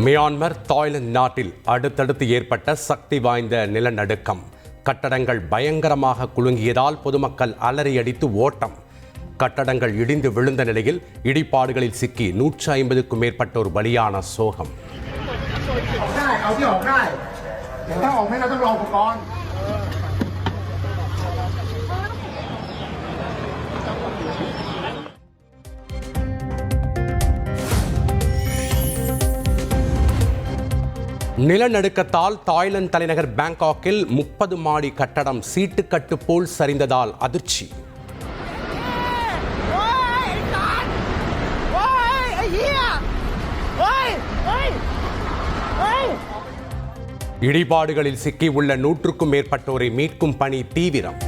Myanmar Thailand நாட்டில் அடுத்தடுத்து ஏற்பட்ட சக்தி வாய்ந்த நிலநடுக்கம். கட்டடங்கள் பயங்கரமாக குலுங்கியதால் பொதுமக்கள் அலறியடித்து ஓட்டம். கட்டடங்கள் இடிந்து விழுந்த நிலையில் இடிபாடுகளில் சிக்கி 150க்கும் மேற்பட்டோர் பலியான சோகம். நிலநடுக்கத்தால் தாய்லாந்து தலைநகர் பாங்காக்கில் 30 மாடி கட்டடம் சீட்டுக்கட்டு போல் சரிந்ததால் அதிர்ச்சி. இடிபாடுகளில் சிக்கியுள்ள 100க்கும் மேற்பட்டோரை மீட்கும் பணி தீவிரம்.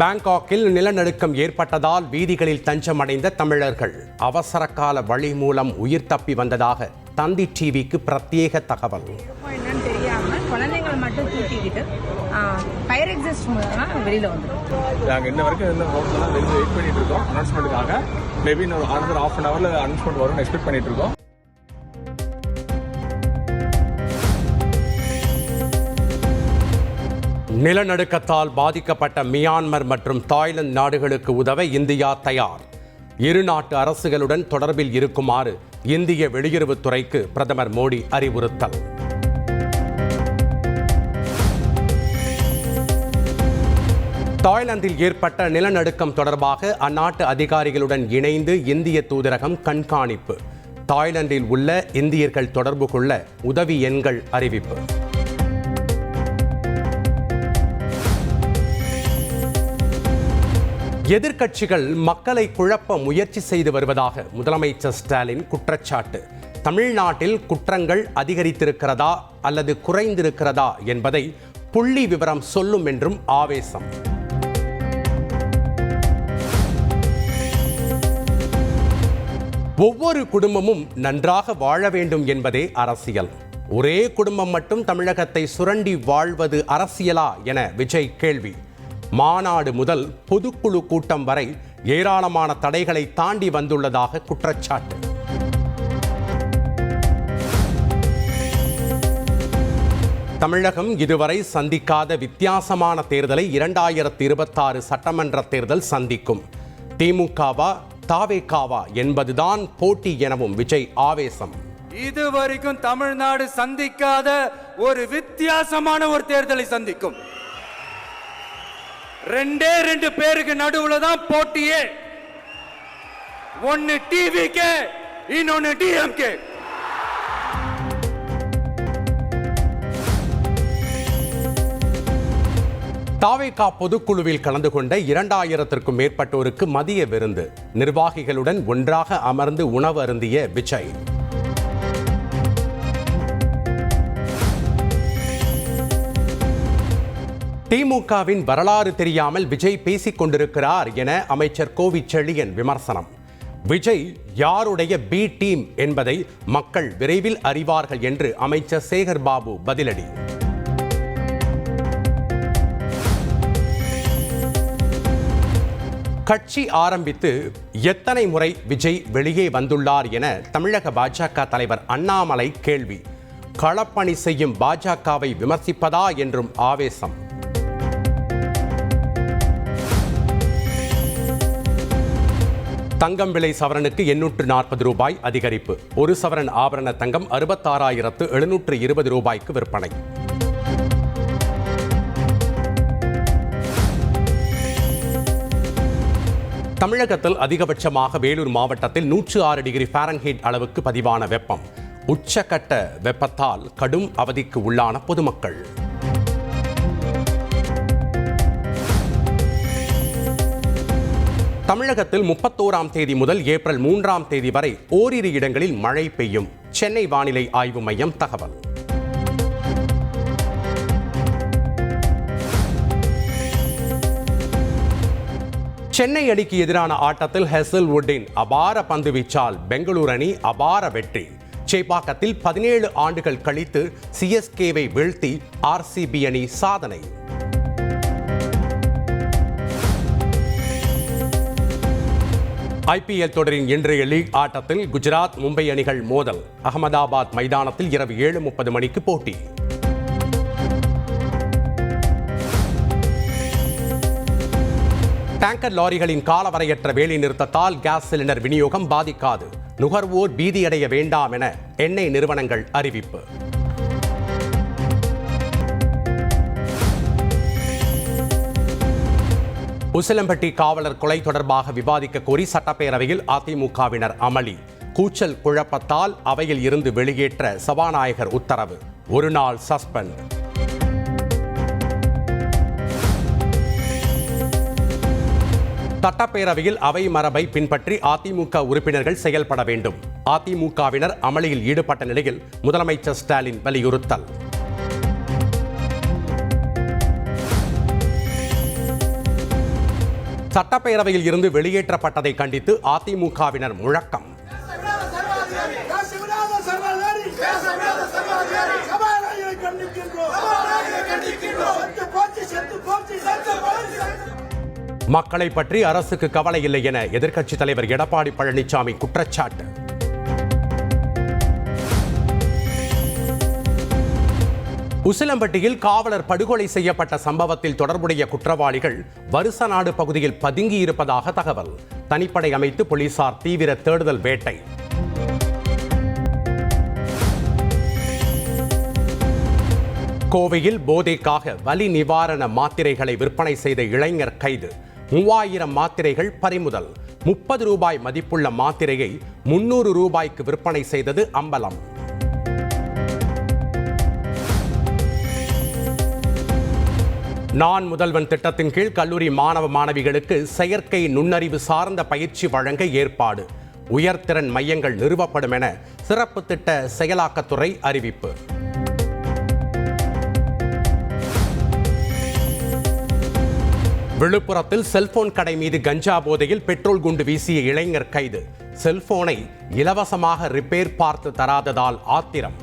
பாங்காக்கில் நிலநடுக்கம் ஏற்பட்டதால் வீதிகளில் தஞ்சமடைந்த தமிழர்கள் அவசர கால வழி மூலம் உயிர் தப்பி வந்ததாக தந்தி டிவிக்கு பிரத்யேக தகவல். என்னன்னு தெரியாம குழந்தைகள் மட்டும் தூக்கிக்கிட்டு ஃபயர் எக்ஸிஸ்ட் மூலமா வெளியில வந்துடும். நாங்கள் இன்ன வரைக்கும் இந்த ரோட்லாம் வெளியே வெயிட் பண்ணிட்டு இருக்கோம் அனௌன்ஸ்மெண்ட்டுக்காக. மேபி இன்னும் another half an hourல அனௌன்ஸ்மெண்ட் வரும்னு எக்ஸ்பெக்ட் பண்ணிட்டு இருக்கோம். நிலநடுக்கத்தால் பாதிக்கப்பட்ட மியான்மர் மற்றும் தாய்லாந்து நாடுகளுக்கு உதவ இந்தியா தயார். இரு நாட்டு அரசுகளுடன் தொடர்பில் இருக்குமாறு இந்திய வெளியுறவுத்துறைக்கு பிரதமர் மோடி அறிவுறுத்தல். தாய்லாந்தில் ஏற்பட்ட நிலநடுக்கம் தொடர்பாக அந்நாட்டு அதிகாரிகளுடன் இணைந்து இந்திய தூதரகம் கண்காணிப்பு. தாய்லாந்தில் உள்ள இந்தியர்கள் தொடர்பு கொள்ள உதவி எண்கள் அறிவிப்பு. எதிர்க்கட்சிகள் மக்களை குழப்ப முயற்சி செய்து வருவதாக முதலமைச்சர் ஸ்டாலின் குற்றச்சாட்டு. தமிழ்நாட்டில் குற்றங்கள் அதிகரித்திருக்கிறதா அல்லது குறைந்திருக்கிறதா என்பதை புள்ளி விவரம் சொல்லும் என்றும் ஆவேசம். ஒவ்வொரு குடும்பமும் நன்றாக வாழ வேண்டும் என்பதே அரசியல். ஒரே குடும்பம் மட்டும் தமிழகத்தை சுரண்டி வாழ்வது அரசியலா என விஜய் கேள்வி. மாநாடு முதல் பொதுக்குழு கூட்டம் வரை ஏராளமான தடைகளை தாண்டி வந்துள்ளதாக குற்றச்சாட்டு. தமிழகம் இதுவரை சந்திக்காத வித்தியாசமான தேர்தலை 2026 சட்டமன்ற தேர்தல் சந்திக்கும். திமுகவா தாவேகாவா என்பதுதான் போட்டி எனவும் விஜய் ஆவேசம். இதுவரைக்கும் தமிழ்நாடு சந்திக்காத ஒரு வித்தியாசமான ஒரு தேர்தலை சந்திக்கும். ரெண்டு பேருக்கு நடுவுல தான் போட்டியே. ஒன்னு டிவிகே, இன்னொன்னு டிஎம்கே. தாவேகா பொதுக்குழுவில் கலந்து கொண்ட 2000க்கும் மேற்பட்டோருக்கு மதிய விருந்து. நிர்வாகிகளுடன் ஒன்றாக அமர்ந்து உணவு அருந்திய விஜய். திமுகவின் வரலாறு தெரியாமல் விஜய் பேசிக் கொண்டிருக்கிறார் என அமைச்சர் கோவிச்செழியன் விமர்சனம். விஜய் யாருடைய பி டீம் என்பதை மக்கள் விரைவில் அறிவார்கள் என்று அமைச்சர் சேகர் பாபு பதிலடி. கட்சி ஆரம்பித்து எத்தனை முறை விஜய் வெளியே வந்துள்ளார் என தமிழக பாஜக தலைவர் அண்ணாமலை கேள்வி. களப்பணி செய்யும் பாஜகவை விமர்சிப்பதா என்றும் ஆவேசம். தங்கம் விலை சவரனுக்கு 840 ரூபாய் அதிகரிப்பு. ஒரு சவரன் ஆபரண தங்கம் 66,720 ரூபாய்க்கு விற்பனை. தமிழகத்தில் அதிகபட்சமாக வேலூர் மாவட்டத்தில் 106 டிகிரி ஃபாரன்ஹீட் அளவுக்கு பதிவான வெப்பம். உச்சக்கட்ட வெப்பத்தால் கடும் அவதிக்கு உள்ளான பொதுமக்கள். தமிழகத்தில் 31ஆம் தேதி முதல் ஏப்ரல் 3ஆம் தேதி வரை ஓரிரு இடங்களில் மழை பெய்யும். சென்னை வானிலை ஆய்வு மையம் தகவல். சென்னை அணிக்கு எதிரான ஆட்டத்தில் ஹெசல்வுட்டின் அபார பந்து வீச்சால் பெங்களூரு அணி அபார வெற்றி. சேப்பாக்கத்தில் 17 ஆண்டுகள் கழித்து சிஎஸ்கேவை வீழ்த்தி ஆர்சிபி அணி சாதனை. ஐபிஎல் தொடரின் இன்றைய லீக் ஆட்டத்தில் குஜராத் மும்பை அணிகள் மோதல். அகமதாபாத் மைதானத்தில் இரவு 7:30 மணிக்கு போட்டி. டேங்கர் லாரிகளின் காலவரையற்ற வேலை நிறுத்தத்தால் கேஸ் சிலிண்டர் விநியோகம் பாதிக்காது. நுகர்வோர் பீதியடைய வேண்டாம் என எண்ணெய் நிறுவனங்கள் அறிவிப்பு. உசிலம்பட்டி காவலர் கொலை தொடர்பாக விவாதிக்க கோரி சட்டப்பேரவையில் அதிமுகவினர் அமளி. கூச்சல் குழப்பத்தால் அவையில் இருந்து வெளியேற்ற சபாநாயகர் உத்தரவு. ஒரு நாள் சஸ்பெண்ட். சட்டப்பேரவையில் அவை மரபை பின்பற்றி அதிமுக உறுப்பினர்கள் செயல்பட வேண்டும். அதிமுகவினர் அமளியில் ஈடுபட்ட நிலையில் முதலமைச்சர் ஸ்டாலின் வலியுறுத்தல். சட்டப்பேரவையில் இருந்து வெளியேற்றப்பட்டதை கண்டித்து அதிமுகவினர் முழக்கம். மக்களை பற்றி அரசுக்கு கவலை இல்லை என எதிர்க்கட்சித் தலைவர் எடப்பாடி பழனிசாமி குற்றச்சாட்டு. உசிலம்பட்டியில் காவலர் படுகொலை செய்யப்பட்ட சம்பவத்தில் தொடர்புடைய குற்றவாளிகள் வருசநாடு பகுதியில் பதுங்கியிருப்பதாக தகவல். தனிப்படை அமைத்து போலீசார் தீவிர தேடுதல் வேட்டை. கோவையில் போதைக்காக வலி நிவாரண மாத்திரைகளை விற்பனை செய்த இளைஞர் கைது. 3000 மாத்திரைகள் பறிமுதல். 30 ரூபாய் மதிப்புள்ள மாத்திரையை 300 ரூபாய்க்கு விற்பனை செய்தது அம்பலம். நான் முதல்வன் திட்டத்தின் கீழ் கல்லூரி மாணவ மாணவிகளுக்கு செயற்கை நுண்ணறிவு சார்ந்த பயிற்சி வழங்க ஏற்பாடு. உயர்திறன் மையங்கள் நிறுவப்படும் என சிறப்பு திட்ட செயலாக்கத்துறை அறிவிப்பு. விழுப்புரத்தில் செல்போன் கடை மீது கஞ்சா போதையில் பெட்ரோல் குண்டு வீசிய இளைஞர் கைது. செல்போனை இலவசமாக ரிப்பேர் பார்த்து தராததால் ஆத்திரம்.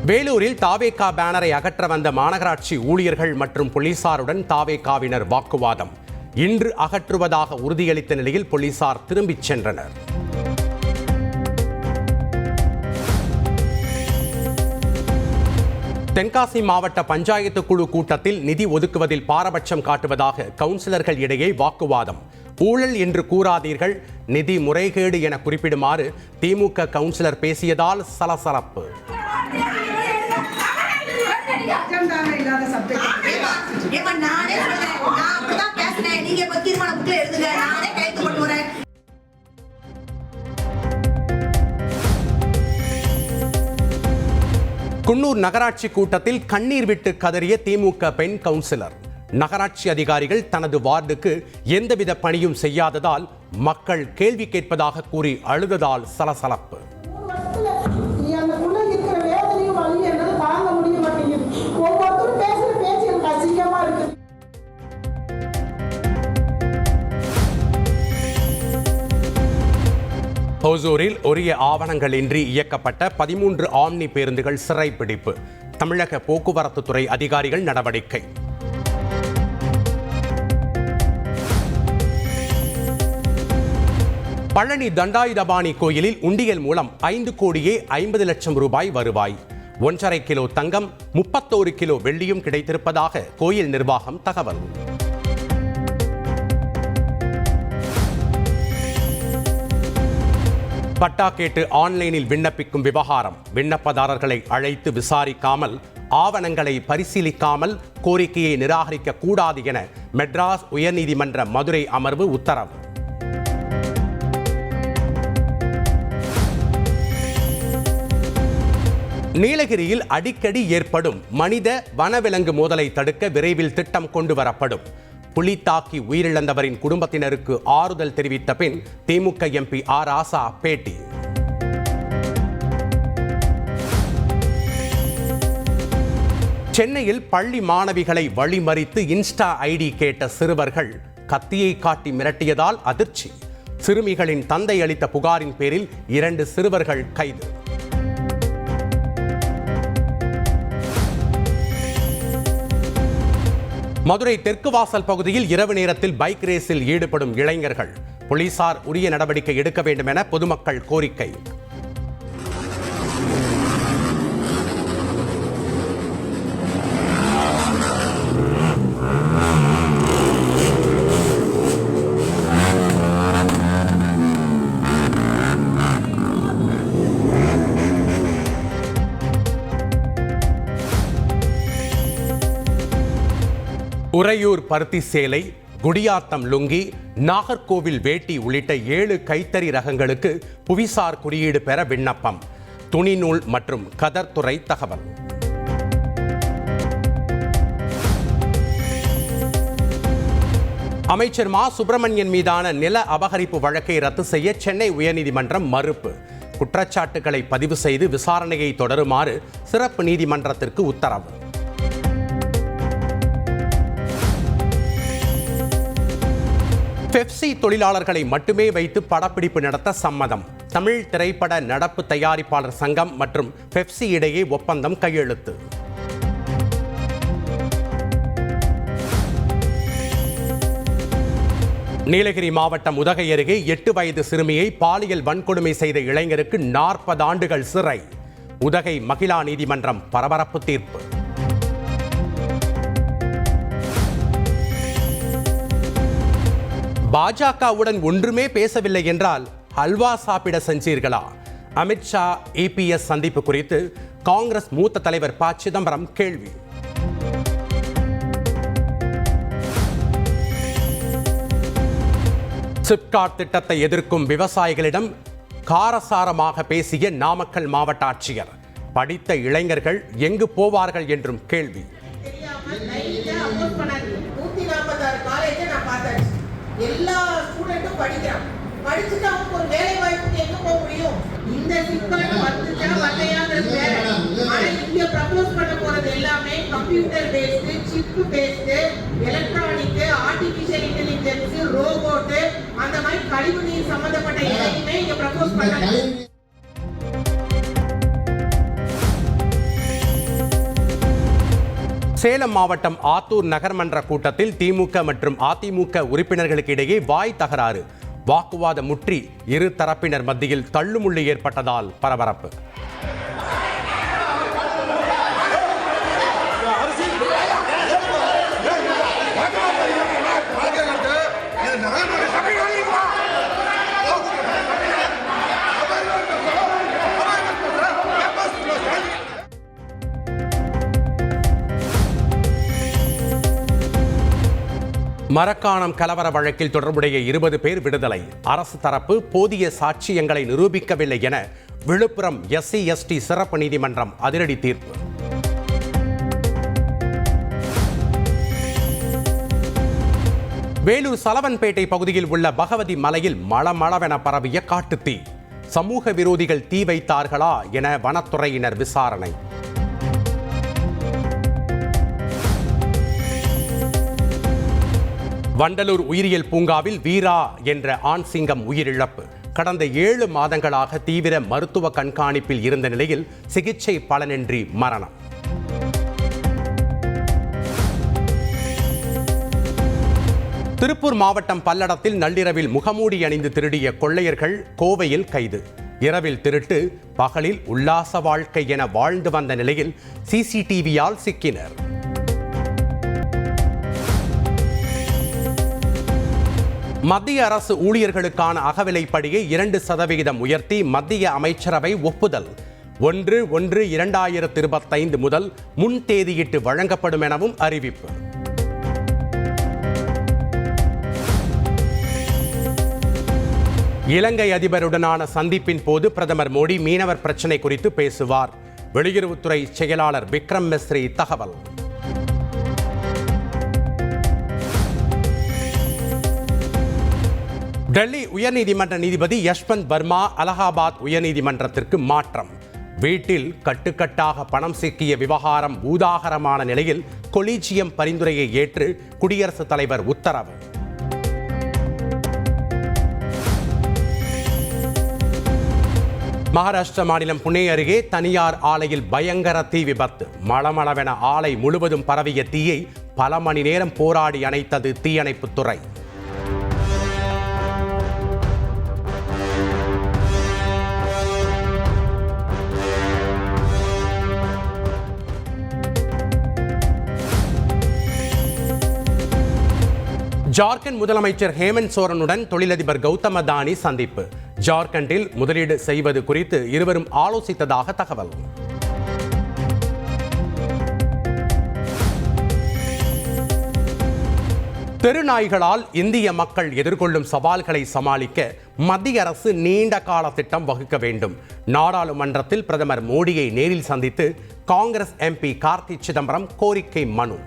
வேலூரில் தாவேகா பேனரை அகற்ற வந்த மாநகராட்சி ஊழியர்கள் மற்றும் போலீசாருடன் தாவேகாவினர் வாக்குவாதம். இன்று அகற்றுவதாக உறுதியளித்த நிலையில் போலீசார் திரும்பிச் சென்றனர். தென்காசி மாவட்ட பஞ்சாயத்து குழு கூட்டத்தில் நிதி ஒதுக்குவதில் பாரபட்சம் காட்டுவதாக கவுன்சிலர்கள் இடையே வாக்குவாதம். ஊழல் என்று கூறாதீர்கள், நிதி முறைகேடு என குறிப்பிடுமாறு திமுக கவுன்சிலர் பேசியதால் சலசலப்பு. குன்னூர் நகராட்சி கூட்டத்தில் கண்ணீர் விட்டு கதறிய திமுக பெண் கவுன்சிலர். நகராட்சி அதிகாரிகள் தனது வார்டுக்கு எந்தவித பணியும் செய்யாததால் மக்கள் கேள்வி கேட்பதாக கூறி அழுததால் சலசலப்பு. ஹோசூரில் உரிய ஆவணங்களின்றி இயக்கப்பட்ட 13 ஆம்னி பேருந்துகள் சிறைப்பிடிப்பு. தமிழக போக்குவரத்து துறை அதிகாரிகள் நடவடிக்கை. பழனி தண்டாயுதபாணி கோயிலில் உண்டியல் மூலம் 5,50,00,000 ரூபாய் வருவாய். 1.5 கிலோ தங்கம், 31 கிலோ வெள்ளியும் கிடைத்திருப்பதாக கோயில் நிர்வாகம் தகவல். பட்டா கேட்டு ஆன்லைனில் விண்ணப்பிக்கும் விவகாரம். விண்ணப்பதாரர்களை அழைத்து விசாரிக்காமல், ஆவணங்களை பரிசீலிக்காமல் கோரிக்கையை நிராகரிக்க கூடாது என மெட்ராஸ் உயர்நீதிமன்ற மதுரை அமர்வு உத்தரவு. நீலகிரியில் அடிக்கடி ஏற்படும் மனித வனவிலங்கு மோதலை தடுக்க விரைவில் திட்டம் கொண்டு வரப்படும். புலி தாக்கி உயிரிழந்தவரின் குடும்பத்தினருக்கு ஆறுதல் தெரிவித்த பின் திமுக எம்பி ஆர் ராசா பேட்டி. சென்னையில் பள்ளி மாணவிகளை வழிமறித்து இன்ஸ்டா ஐடி கேட்ட சிறுவர்கள் கத்தியை காட்டி மிரட்டியதால் அதிர்ச்சி. சிறுமிகளின் தந்தை அளித்த புகாரின் பேரில் 2 சிறுவர்கள் கைது. மதுரை தெற்கு வாசல் பகுதியில் இரவு நேரத்தில் பைக் ரேஸில் ஈடுபடும் இளைஞர்கள். போலீசார் உரிய நடவடிக்கை எடுக்க வேண்டும் என பொதுமக்கள் கோரிக்கை. உறையூர் பருத்தி சேலை, குடியாத்தம் லுங்கி, நாகர்கோவில் வேட்டி உள்ளிட்ட 7 கைத்தறி ரகங்களுக்கு புவிசார் குறியீடு பெற விண்ணப்பம். துணிநூல் மற்றும் கதர் துறை தகவல். அமைச்சர் மா சுப்பிரமணியன் மீதான நில அபகரிப்பு வழக்கை ரத்து செய்ய சென்னை உயர்நீதிமன்றம் மறுப்பு. குற்றச்சாட்டுகளை பதிவு செய்து விசாரணையை தொடருமாறு சிறப்பு நீதிமன்றத்திற்கு உத்தரவு. பெப்சி தொழிலாளர்களை மட்டுமே வைத்து படப்பிடிப்பு நடத்த சம்மதம். தமிழ் திரைப்பட நடப்பு தயாரிப்பாளர் சங்கம் மற்றும் பெப்சி இடையே ஒப்பந்தம் கையெழுத்து. நீலகிரி மாவட்டம் உதகை அருகே 8 வயது சிறுமியை பாலியல் வன்கொடுமை செய்த இளைஞருக்கு 40 ஆண்டுகள் சிறை. உதகை மகிழா நீதிமன்றம் பரபரப்பு தீர்ப்பு. பாஜகவுடன் ஒன்றுமே பேசவில்லை என்றால் ஹல்வா சாப்பிட சென்றீர்களா? அமித்ஷா EPS சந்திப்பு குறித்து காங்கிரஸ் மூத்த தலைவர் ப. சிதம்பரம் கேள்வி. சிப்காட் திட்டத்தை எதிர்க்கும் விவசாயிகளிடம் காரசாரமாக பேசிய நாமக்கல் மாவட்ட ஆட்சியர். படித்த இளைஞர்கள் எங்கு போவார்கள் என்றும் கேள்வி. எல்லா ஸ்டூடெண்ட்டும் படிக்கிறான். படிச்சுட்டு அவங்க ஒரு வேலை வாய்ப்புக்கு எங்க போக முடியும்? இந்த சிக்கல் வந்துச்சா வரலையாங்கிறது வேற. ஆனா இங்க ப்ரப்போஸ் பண்ண போறது எல்லாமே computer based, chip based, electronic, artificial intelligence, robot, அந்த மாதிரி கழிவு நீர் சம்பந்தப்பட்ட எதையுமே இங்க ப்ரப்போஸ் பண்ணாங்க. சேலம் மாவட்டம் ஆத்தூர் நகர்மன்ற கூட்டத்தில் திமுக மற்றும் அதிமுக உறுப்பினர்களுக்கு இடையே வாய் தகராறு. வாக்குவாதம் முற்றி இரு தரப்பினர் மத்தியில் தள்ளுமுள்ளு ஏற்பட்டதால் பரபரப்பு. மரக்காணம் கலவர வழக்கில் தொடர்புடைய 20 பேர் விடுதலை. அரசு தரப்பு போதிய சாட்சியங்களை நிரூபிக்கவில்லை என விழுப்புரம் SC/ST சிறப்பு நீதிமன்றம் அதிரடி தீர்ப்பு. வேலூர் சலவன்பேட்டை பகுதியில் உள்ள பகவதி மலையில் மளமளவென பரவிய காட்டுத்தீ. சமூக விரோதிகள் தீ வைத்தார்களா என வனத்துறையினர் விசாரணை. வண்டலூர் உயிரியல் பூங்காவில் வீரா என்ற ஆண் சிங்கம் உயிரிழப்பு. கடந்த 7 மாதங்களாக தீவிர மருத்துவ கண்காணிப்பில் இருந்த நிலையில் சிகிச்சை பலனின்றி மரணம். திருப்பூர் மாவட்டம் பல்லடத்தில் நள்ளிரவில் முகமூடி அணிந்து திருடிய கொள்ளையர்கள் கோவையில் கைது. இரவில் திருட்டு, பகலில் உல்லாச வாழ்க்கை என வாழ்ந்து வந்த நிலையில் CCTVயால் சிக்கினர். மத்திய அரசு ஊழியர்களுக்கான அகவிலைப்படியை 2% உயர்த்தி மத்திய அமைச்சரவை ஒப்புதல். 1/1/2025 முதல் முன் தேதியிட்டு வழங்கப்படும் எனவும் அறிவிப்பு. இலங்கை அதிபருடனான சந்திப்பின் போது பிரதமர் மோடி மீனவர் பிரச்சினை குறித்து பேசுவார். வெளியுறவுத்துறை செயலாளர் விக்ரம் மிஸ்ரி தகவல். டெல்லி உயர்நீதிமன்ற நீதிபதி யஷ்வந்த் வர்மா அலகாபாத் உயர்நீதிமன்றத்திற்கு மாற்றம். வீட்டில் கட்டுக்கட்டாக பணம் சிக்கிய விவகாரம் பூதாகரமான நிலையில் கொலீஜியம் பரிந்துரையை ஏற்று குடியரசுத் தலைவர் உத்தரவு. மகாராஷ்டிர மாநிலம் புனே அருகே தனியார் ஆலையில் பயங்கர தீ விபத்து. மளமளவென ஆலை முழுவதும் பரவிய தீயை பல மணி நேரம் போராடி அணைத்தது தீயணைப்புத்துறை. ஜார்க்கண்ட் முதலமைச்சர் ஹேமந்த் சோரனுடன் தொழிலதிபர் கௌதம் அதானி சந்திப்பு. ஜார்க்கண்டில் முதலீடு செய்வது குறித்து இருவரும் ஆலோசித்ததாக தகவல். தெருநாய்களால் இந்திய மக்கள் எதிர்கொள்ளும் சவால்களை சமாளிக்க மத்திய அரசு நீண்ட கால திட்டம் வகுக்க வேண்டும். நாடாளுமன்றத்தில் பிரதமர் மோடியை நேரில் சந்தித்து காங்கிரஸ் எம்பி கார்த்தி சிதம்பரம் கோரிக்கை மனு.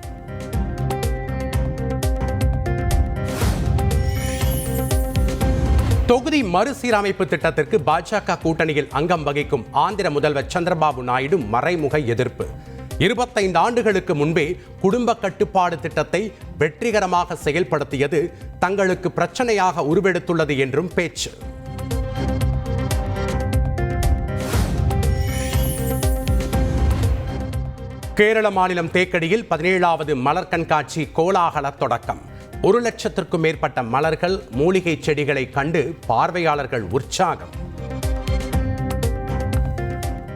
தொகுதி மறுசீரமைப்பு திட்டத்திற்கு பாஜக கூட்டணியில் அங்கம் வகிக்கும் ஆந்திர முதல்வர் சந்திரபாபு நாயுடு மறைமுக எதிர்ப்பு. 25 ஆண்டுகளுக்கு முன்பே குடும்ப கட்டுப்பாடு திட்டத்தை வெற்றிகரமாக செயல்படுத்தியது தங்களுக்கு பிரச்சனையாக உருவெடுத்துள்ளது என்றும் பேச்சு. கேரள மாநிலம் தேக்கடியில் 17வது மலர் கண்காட்சி கோலாகல தொடக்கம். 1 லட்சத்திற்கும் மேற்பட்ட மலர்கள், மூலிகை செடிகளை கண்டு பார்வையாளர்கள் உற்சாகம்.